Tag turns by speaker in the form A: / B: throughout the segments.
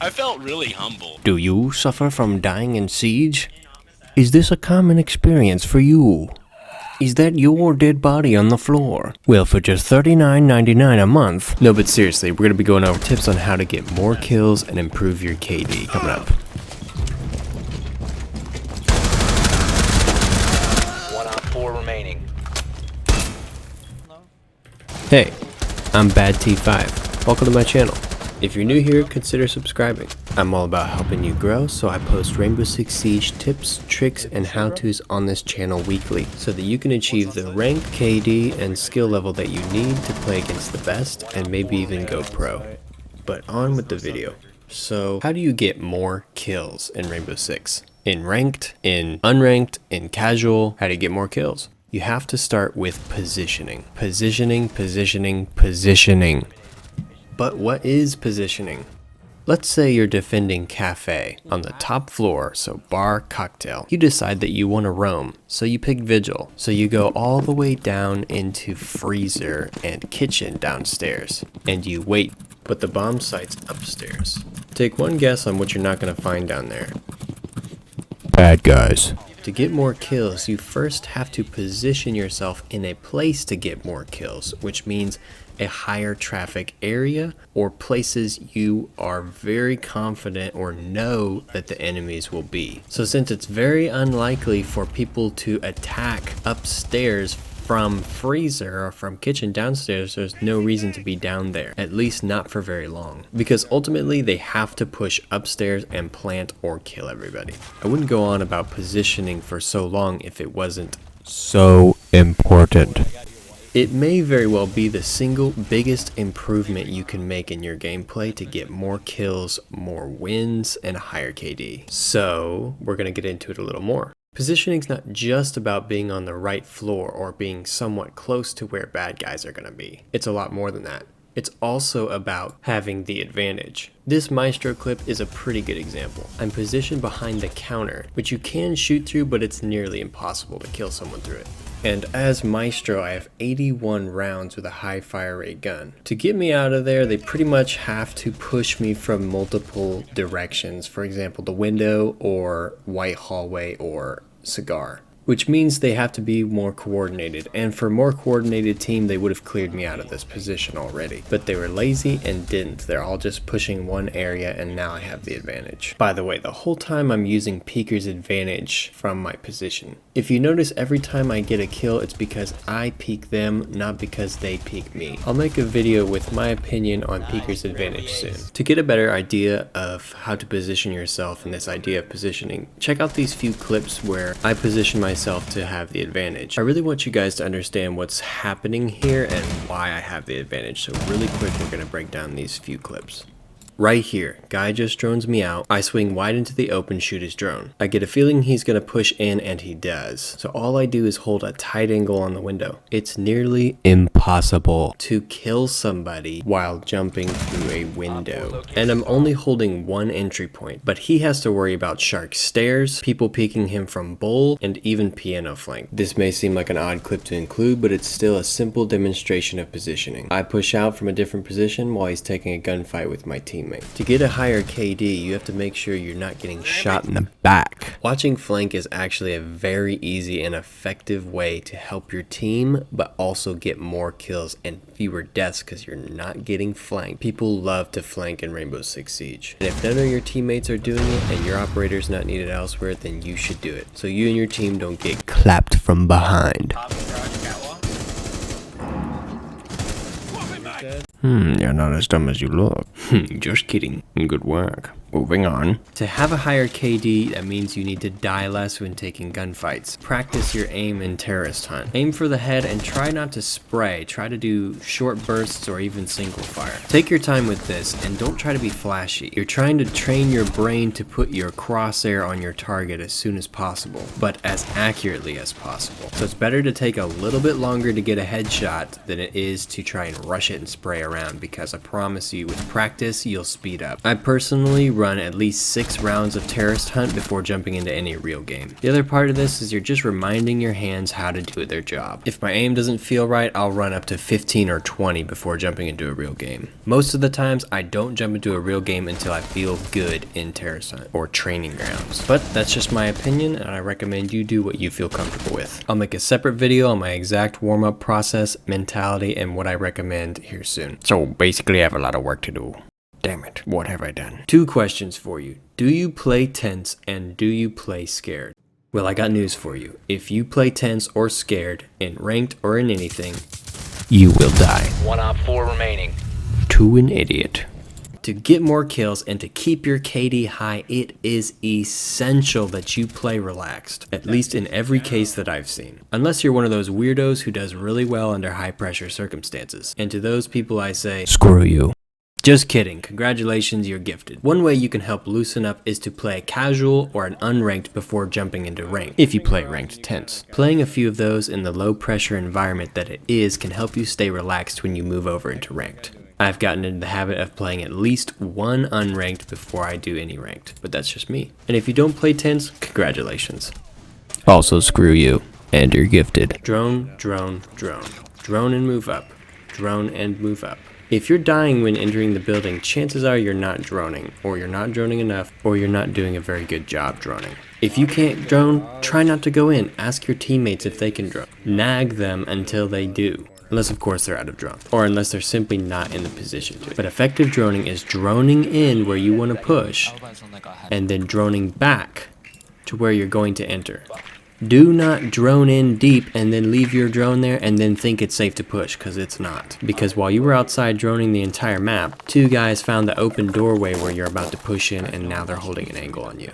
A: I felt really humble.
B: Do you suffer from dying in Siege? Is this a common experience for you? Is that your dead body on the floor? Well, for just $39.99 a month. No, but seriously, we're gonna be going over tips on how to get more kills and improve your KD coming up.
C: 1 on 4 remaining.
B: Hey, I'm Bad T5. Welcome to my channel. If you're new here, consider subscribing. I'm all about helping you grow, so I post Rainbow Six Siege tips, tricks, and how-tos on this channel weekly, so that you can achieve the rank, KD, and skill level that you need to play against the best, and maybe even go pro. But on with the video. So, how do you get more kills in Rainbow Six? In ranked, in unranked, in casual, how do you get more kills? You have to start with positioning. Positioning, positioning, positioning. But what is positioning? Let's say you're defending cafe on the top floor, so bar, cocktail. You decide that you want to roam, so you pick vigil. So you go all the way down into freezer and kitchen downstairs, and you wait, but the bomb site's upstairs. Take one guess on what you're not going to find down there. Bad guys. To get more kills, you first have to position yourself in a place to get more kills, which means a higher traffic area or places you are very confident or know that the enemies will be. So since it's very unlikely for people to attack upstairs from freezer or from kitchen downstairs, there's no reason to be down there, at least not for very long, because ultimately they have to push upstairs and plant or kill everybody. I wouldn't go on about positioning for so long if it wasn't so important. It may very well be the single biggest improvement you can make in your gameplay to get more kills, more wins, and a higher KD. So we're going to get into it a little more. Positioning is not just about being on the right floor or being somewhat close to where bad guys are going to be. It's a lot more than that. It's also about having the advantage. This Maestro clip is a pretty good example. I'm positioned behind the counter, which you can shoot through, but it's nearly impossible to kill someone through it. And as Maestro, I have 81 rounds with a high fire rate gun. To get me out of there, they pretty much have to push me from multiple directions. For example, the window or white hallway or cigar. Which means they have to be more coordinated, and for a more coordinated team they would have cleared me out of this position already. But they were lazy and didn't. They're all just pushing one area, and now I have the advantage. By the way, the whole time I'm using Peeker's advantage from my position. If you notice, every time I get a kill, it's because I peek them, not because they peek me. I'll make a video with my opinion on Peeker's advantage soon. To get a better idea of how to position yourself and this idea of positioning, check out these few clips where I position myself to have the advantage. I really want you guys to understand what's happening here and why I have the advantage. So really quick, we're going to break down these few clips. Right here, guy just drones me out. I swing wide into the open, shoot his drone. I get a feeling he's gonna push in, and he does. So all I do is hold a tight angle on the window. It's nearly impossible to kill somebody while jumping through a window. And I'm only holding one entry point, but he has to worry about shark stairs, people peeking him from bowl, and even piano flank. This may seem like an odd clip to include, but it's still a simple demonstration of positioning. I push out from a different position while he's taking a gunfight with my team. To get a higher KD, you have to make sure you're not getting shot in the back. Watching flank is actually a very easy and effective way to help your team, but also get more kills and fewer deaths because you're not getting flanked. People love to flank in Rainbow Six Siege. And if none of your teammates are doing it and your operator's not needed elsewhere, then you should do it. So you and your team don't get clapped from behind. You're not as dumb as you look. Just kidding. Good work. Moving on. To have a higher KD, that means you need to die less when taking gunfights. Practice your aim in terrorist hunt. Aim for the head and try not to spray. Try to do short bursts or even single fire. Take your time with this and don't try to be flashy. You're trying to train your brain to put your crosshair on your target as soon as possible, but as accurately as possible. So it's better to take a little bit longer to get a headshot than it is to try and rush it and spray around, because I promise you with practice you'll speed up. I personally run run at least 6 rounds of terrorist hunt before jumping into any real game. The other part of this is you're just reminding your hands how to do their job. If my aim doesn't feel right, I'll run up to 15 or 20 before jumping into a real game. Most of the times, I don't jump into a real game until I feel good in terrorist hunt or training grounds. But that's just my opinion, and I recommend you do what you feel comfortable with. I'll make a separate video on my exact warm-up process, mentality, and what I recommend here soon. So basically, I have a lot of work to do. Damn it, what have I done? 2 questions for you. Do you play tense and do you play scared? Well, I got news for you. If you play tense or scared, in ranked or in anything, you will die.
C: 1 op 4 remaining.
B: To an idiot. To get more kills and to keep your KD high, it is essential that you play relaxed, at least in every case that I've seen. Unless you're one of those weirdos who does really well under high pressure circumstances. And to those people I say, screw you. Just kidding, congratulations, you're gifted. One way you can help loosen up is to play a casual or an unranked before jumping into ranked, if you play ranked tense. Playing a few of those in the low pressure environment that it is can help you stay relaxed when you move over into ranked. I've gotten into the habit of playing at least one unranked before I do any ranked, but that's just me. And if you don't play tense, congratulations. Also screw you, and you're gifted. Drone, drone, drone. Drone and move up. Drone and move up. If you're dying when entering the building, chances are you're not droning, or you're not droning enough, or you're not doing a very good job droning. If you can't drone, try not to go in. Ask your teammates if they can drone. Nag them until they do. Unless of course they're out of drone, or unless they're simply not in the position to. But effective droning is droning in where you want to push, and then droning back to where you're going to enter. Do not drone in deep and then leave your drone there and then think it's safe to push, because it's not. Because while you were outside droning the entire map, 2 guys found the open doorway where you're about to push in, and now they're holding an angle on you.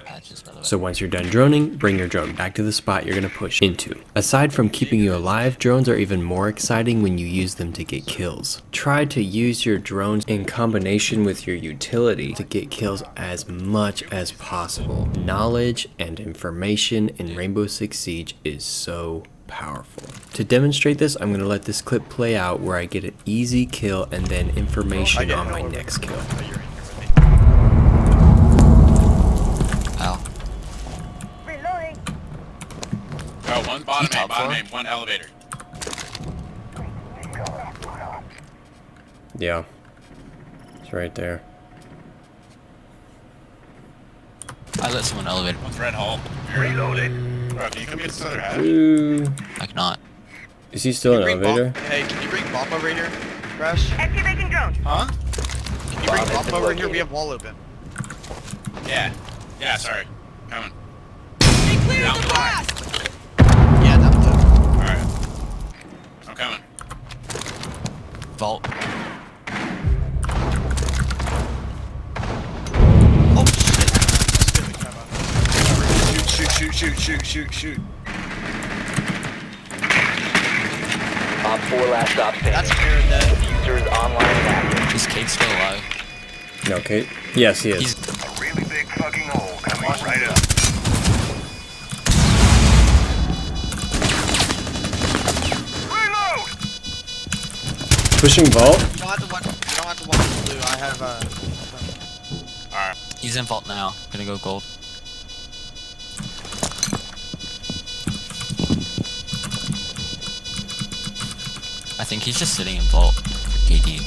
B: So once you're done droning, bring your drone back to the spot you're going to push into. Aside from keeping you alive, drones are even more exciting when you use them to get kills. Try to use your drones in combination with your utility to get kills as much as possible. Knowledge and information in Rainbow Six Siege is so powerful. To demonstrate this, I'm going to let this clip play out where I get an easy kill and then information on my next kill.
A: Ow.
D: Reloading.
E: Oh, one bottom aim, one elevator.
B: Yeah, it's right there.
A: I let someone elevate.
E: One's red hall. Reloading. Bro, can you come get this other hat?
A: I cannot.
B: Is he still in elevator?
F: Hey, can you bring Bomb over here, Crash?
D: Activating drone.
E: Huh?
F: Can you bring Bomb over here? We have wall open.
E: Yeah. Yeah, sorry. Coming.
D: Clear
E: the
D: blast.
F: Yeah, that was it.
E: Alright. I'm coming.
A: Vault.
F: Oh shit!
E: Shoot.
C: Op 4 last stop standing.
F: That's fair then.
C: User is online and active.
A: Is Kate still alive?
B: No, Kate? Yes, he is.
A: He's
G: A really big fucking hole coming right up. Reload!
B: Pushing vault?
F: You don't have to watch blue. I have
E: Alright.
A: he's in vault now. Gonna go gold. I think he's just sitting in vault. KD.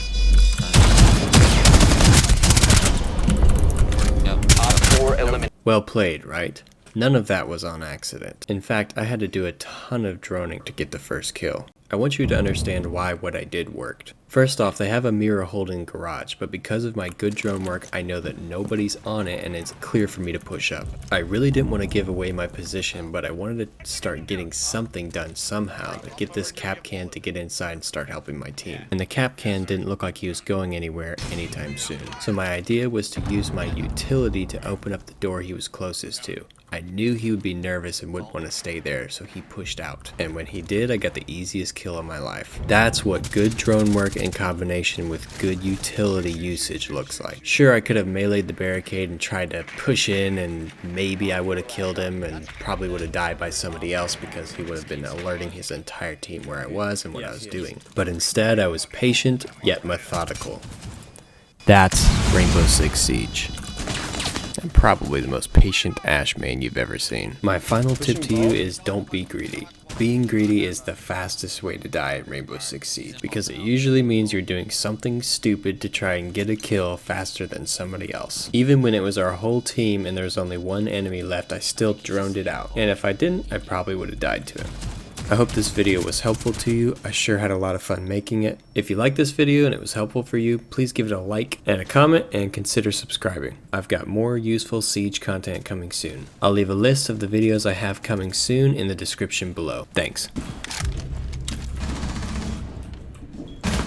A: Yep.
C: Op 4 eliminated.
B: Well played, right? None of that was on accident. In fact, I had to do a ton of droning to get the first kill. I want you to understand why what I did worked. First off, they have a mirror holding garage, but because of my good drone work, I know that nobody's on it and it's clear for me to push up. I really didn't want to give away my position, but I wanted to start getting something done somehow to get this cap can to get inside and start helping my team. And the cap can didn't look like he was going anywhere anytime soon. So my idea was to use my utility to open up the door he was closest to. I knew he would be nervous and wouldn't want to stay there, so he pushed out. And when he did, I got the easiest kill of my life. That's what good drone work in combination with good utility usage looks like. Sure, I could have meleeed the barricade and tried to push in, and maybe I would have killed him and probably would have died by somebody else because he would have been alerting his entire team where I was and what I was doing. But instead, I was patient yet methodical. That's Rainbow Six Siege. and probably the most patient Ash main you've ever seen. My final tip to you is don't be greedy. Being greedy is the fastest way to die at Rainbow Six Siege because it usually means you're doing something stupid to try and get a kill faster than somebody else. Even when it was our whole team and there was only one enemy left, I still droned it out. And if I didn't, I probably would have died to him. I hope this video was helpful to you. I sure had a lot of fun making it. If you liked this video and it was helpful for you, please give it a like and a comment and consider subscribing. I've got more useful Siege content coming soon. I'll leave a list of the videos I have coming soon in the description below. Thanks.